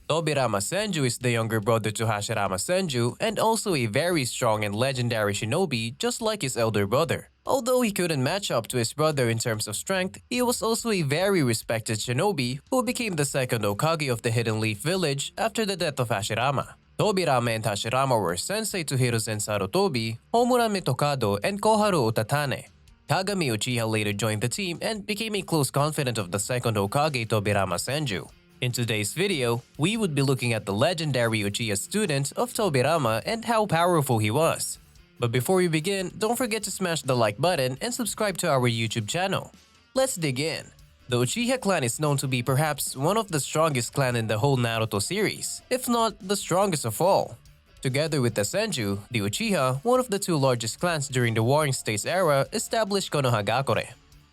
Tobirama Senju is the younger brother to Hashirama Senju and also a very strong and legendary shinobi just like his elder brother. Although he couldn't match up to his brother in terms of strength, he was also a very respected shinobi who became the second Hokage of the Hidden Leaf Village after the death of Hashirama. Tobirama and Hashirama were sensei to Hiruzen Sarutobi, Homura Mitokado, and Koharu Utatane. Kagami Uchiha later joined the team and became a close confidant of the second Hokage Tobirama Senju. In today's video, we would be looking at the legendary Uchiha student of Tobirama and how powerful he was. But before we begin, don't forget to smash the like button and subscribe to our YouTube channel. Let's dig in. The Uchiha clan is known to be perhaps one of the strongest clan in the whole Naruto series, if not the strongest of all. Together with the Senju, the Uchiha, one of the two largest clans during the Warring States era, established Konohagakure.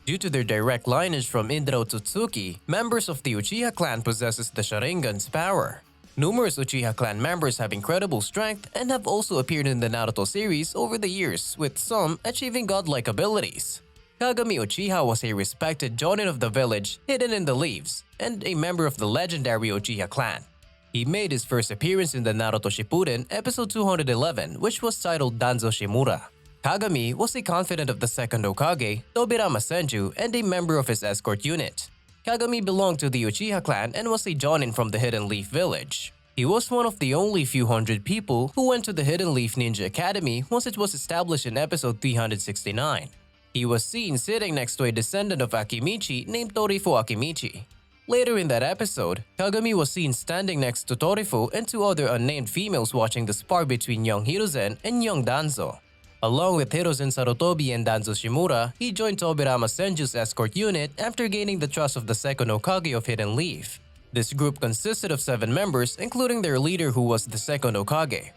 Due to their direct lineage from Indra Otsutsuki, members of the Uchiha clan possesses the Sharingan's power. Numerous Uchiha clan members have incredible strength and have also appeared in the Naruto series over the years, with some achieving godlike abilities. Kagami Uchiha was a respected jonin of the village hidden in the leaves, and a member of the legendary Uchiha clan. He made his first appearance in the Naruto Shippuden episode 211, which was titled Danzo Shimura. Kagami was a confidant of the second Hokage, Tobirama Senju, and a member of his escort unit. Kagami belonged to the Uchiha clan and was a jonin from the Hidden Leaf Village. He was one of the only few hundred people who went to the Hidden Leaf Ninja Academy once it was established in episode 369. He was seen sitting next to a descendant of Akimichi named Torifu Akimichi. Later in that episode, Kagami was seen standing next to Torifu and two other unnamed females watching the spar between young Hiruzen and young Danzo. Along with Hiruzen Sarutobi and Danzo Shimura, he joined Tobirama Senju's escort unit after gaining the trust of the second Hokage of Hidden Leaf. This group consisted of 7 members, including their leader who was the second Hokage.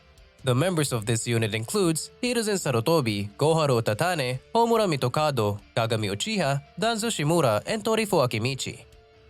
The members of this unit includes Hiruzen Sarutobi, Koharu Utatane, Homura Mitokado, Kagami Uchiha, Danzo Shimura, and Torifu Akimichi.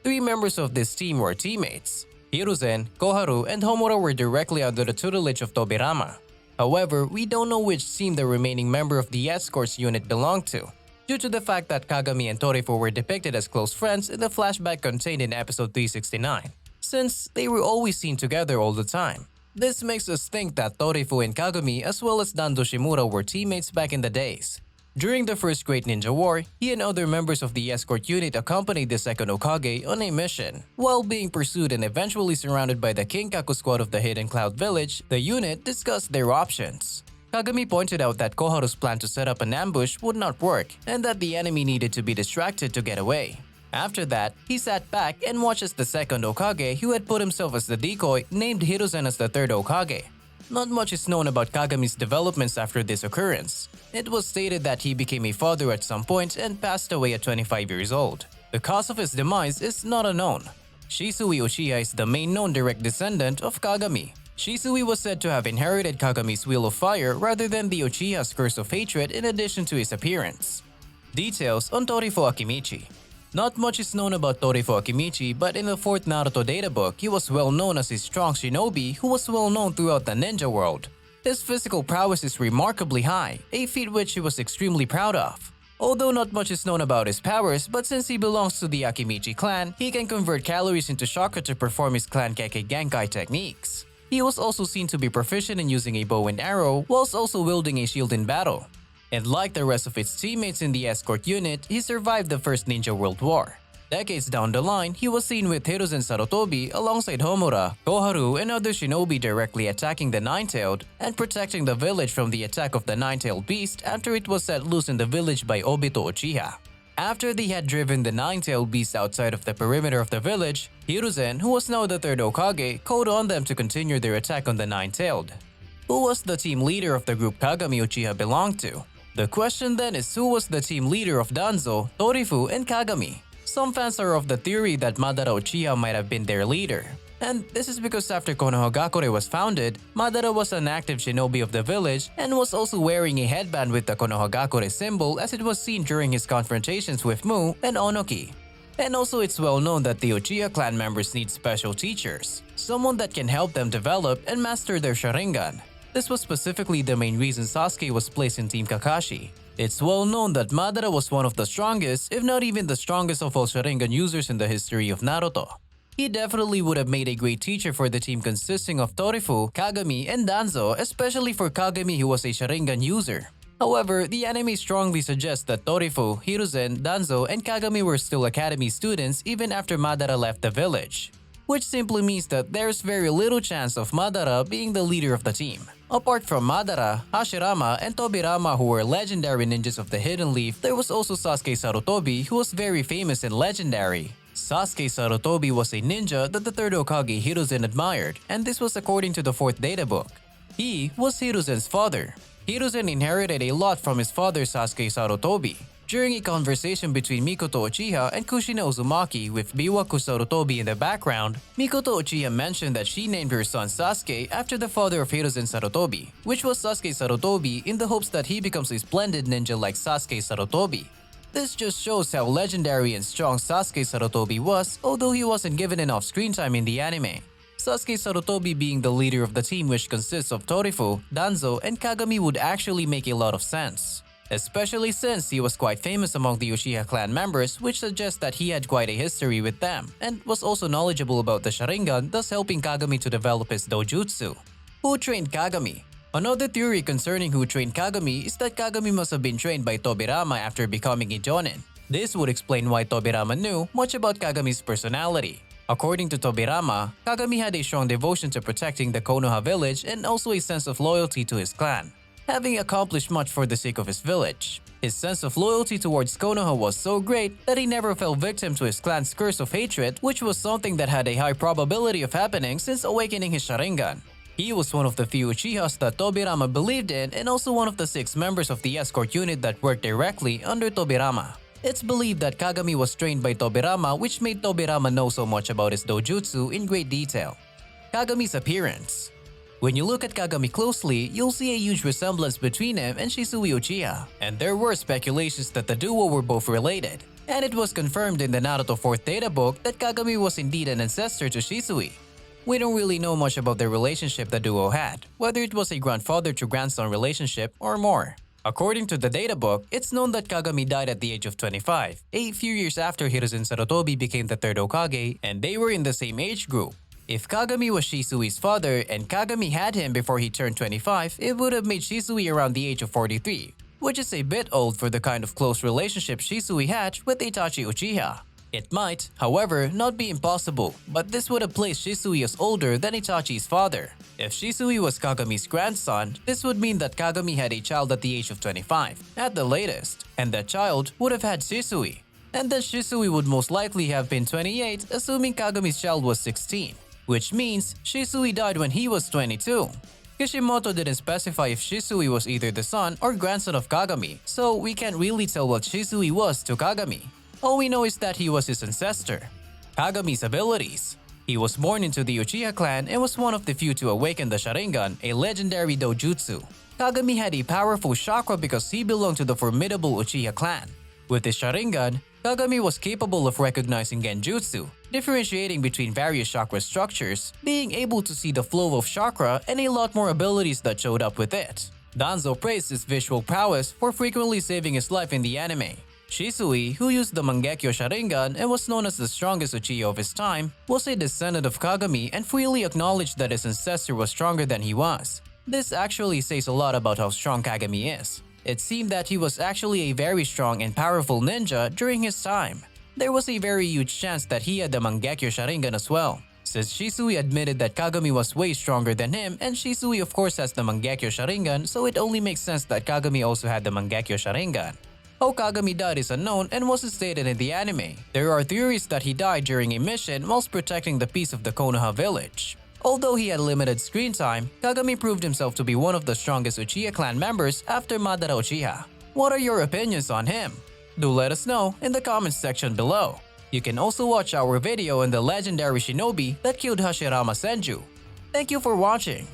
3 members of this team were teammates. Hiruzen, Koharu, and Homura were directly under the tutelage of Tobirama. However, we don't know which team the remaining member of the escorts unit belonged to, due to the fact that Kagami and Torifu were depicted as close friends in the flashback contained in episode 369, since they were always seen together all the time. This makes us think that Torifu and Kagami as well as Danzo Shimura were teammates back in the days. During the First Great Ninja War, he and other members of the escort unit accompanied the second Hokage on a mission. While being pursued and eventually surrounded by the Kinkaku squad of the Hidden Cloud Village, the unit discussed their options. Kagami pointed out that Koharu's plan to set up an ambush would not work and that the enemy needed to be distracted to get away. After that, he sat back and watched as the second Hokage, who had put himself as the decoy, named Hiruzen as the third Hokage. Not much is known about Kagami's developments after this occurrence. It was stated that he became a father at some point and passed away at 25 years old. The cause of his demise is not unknown. Shisui Uchiha is the main known direct descendant of Kagami. Shisui was said to have inherited Kagami's Wheel of Fire rather than the Uchiha's Curse of Hatred in addition to his appearance. Details on Torifu Akimichi. Not much is known about Torifu Akimichi, but in the 4th Naruto databook, he was well known as a strong shinobi who was well known throughout the ninja world. His physical prowess is remarkably high, a feat which he was extremely proud of. Although not much is known about his powers, but since he belongs to the Akimichi clan, he can convert calories into chakra to perform his clan Kekkei Genkai techniques. He was also seen to be proficient in using a bow and arrow, whilst also wielding a shield in battle. And like the rest of its teammates in the escort unit, he survived the First Ninja World War. Decades down the line, he was seen with Hiruzen Sarutobi alongside Homura, Koharu, and other shinobi directly attacking the Nine-Tailed and protecting the village from the attack of the Nine-Tailed Beast after it was set loose in the village by Obito Uchiha. After they had driven the Nine-Tailed Beast outside of the perimeter of the village, Hiruzen, who was now the third Hokage, called on them to continue their attack on the Nine-Tailed. Who was the team leader of the group Kagami Uchiha belonged to? The question then is who was the team leader of Danzo, Torifu, and Kagami? Some fans are of the theory that Madara Uchiha might have been their leader. And this is because after Konohagakure was founded, Madara was an active shinobi of the village and was also wearing a headband with the Konohagakure symbol as it was seen during his confrontations with Mu and Onoki. And also it's well known that the Uchiha clan members need special teachers, someone that can help them develop and master their Sharingan. This was specifically the main reason Sasuke was placed in Team Kakashi. It's well known that Madara was one of the strongest, if not even the strongest of all Sharingan users in the history of Naruto. He definitely would have made a great teacher for the team consisting of Torifu, Kagami, and Danzo, especially for Kagami who was a Sharingan user. However, the anime strongly suggests that Torifu, Hiruzen, Danzo, and Kagami were still academy students even after Madara left the village, which simply means that there's very little chance of Madara being the leader of the team. Apart from Madara, Hashirama, and Tobirama who were legendary ninjas of the Hidden Leaf, there was also Sasuke Sarutobi who was very famous and legendary. Sasuke Sarutobi was a ninja that the third Hokage Hiruzen admired, and this was according to the 4th data book. He was Hiruzen's father. Hiruzen inherited a lot from his father Sasuke Sarutobi. During a conversation between Mikoto Uchiha and Kushina Uzumaki with Biwaku Sarutobi in the background, Mikoto Uchiha mentioned that she named her son Sasuke after the father of Hiruzen Sarutobi, which was Sasuke Sarutobi, in the hopes that he becomes a splendid ninja like Sasuke Sarutobi. This just shows how legendary and strong Sasuke Sarutobi was, although he wasn't given enough screen time in the anime. Sasuke Sarutobi being the leader of the team, which consists of Torifu, Danzo, and Kagami, would actually make a lot of sense, especially since he was quite famous among the Uchiha clan members, which suggests that he had quite a history with them, and was also knowledgeable about the Sharingan, thus helping Kagami to develop his dojutsu. Who trained Kagami? Another theory concerning who trained Kagami is that Kagami must have been trained by Tobirama after becoming a jonin. This would explain why Tobirama knew much about Kagami's personality. According to Tobirama, Kagami had a strong devotion to protecting the Konoha village and also a sense of loyalty to his clan, having accomplished much for the sake of his village. His sense of loyalty towards Konoha was so great that he never fell victim to his clan's curse of hatred, which was something that had a high probability of happening since awakening his Sharingan. He was one of the few Uchihas that Tobirama believed in and also one of the 6 members of the escort unit that worked directly under Tobirama. It's believed that Kagami was trained by Tobirama, which made Tobirama know so much about his dojutsu in great detail. Kagami's appearance. When you look at Kagami closely, you'll see a huge resemblance between him and Shisui Uchiha, and there were speculations that the duo were both related. And it was confirmed in the Naruto 4th data book that Kagami was indeed an ancestor to Shisui. We don't really know much about the relationship the duo had, whether it was a grandfather to grandson relationship or more. According to the data book, it's known that Kagami died at the age of 25, a few years after Hiruzen Sarutobi became the third Hokage, and they were in the same age group. If Kagami was Shisui's father and Kagami had him before he turned 25, it would have made Shisui around the age of 43, which is a bit old for the kind of close relationship Shisui had with Itachi Uchiha. It might, however, not be impossible, but this would have placed Shisui as older than Itachi's father. If Shisui was Kagami's grandson, this would mean that Kagami had a child at the age of 25, at the latest, and that child would have had Shisui. And then Shisui would most likely have been 28, assuming Kagami's child was 16, which means Shisui died when he was 22. Kishimoto didn't specify if Shisui was either the son or grandson of Kagami, so we can't really tell what Shisui was to Kagami. All we know is that he was his ancestor. Kagami's abilities. He was born into the Uchiha clan and was one of the few to awaken the Sharingan, a legendary dojutsu. Kagami had a powerful chakra because he belonged to the formidable Uchiha clan. With his Sharingan, Kagami was capable of recognizing genjutsu, differentiating between various chakra structures, being able to see the flow of chakra, and a lot more abilities that showed up with it. Danzo praised his visual prowess for frequently saving his life in the anime. Shisui, who used the Mangekyo Sharingan and was known as the strongest Uchiha of his time, was a descendant of Kagami and freely acknowledged that his ancestor was stronger than he was. This actually says a lot about how strong Kagami is. It seemed that he was actually a very strong and powerful ninja during his time. There was a very huge chance that he had the Mangekyo Sharingan as well, since Shisui admitted that Kagami was way stronger than him, and Shisui of course has the Mangekyo Sharingan, so it only makes sense that Kagami also had the Mangekyo Sharingan. How Kagami died is unknown and wasn't stated in the anime. There are theories that he died during a mission whilst protecting the peace of the Konoha village. Although he had limited screen time, Kagami proved himself to be one of the strongest Uchiha clan members after Madara Uchiha. What are your opinions on him? Do let us know in the comments section below. You can also watch our video on the legendary shinobi that killed Hashirama Senju. Thank you for watching.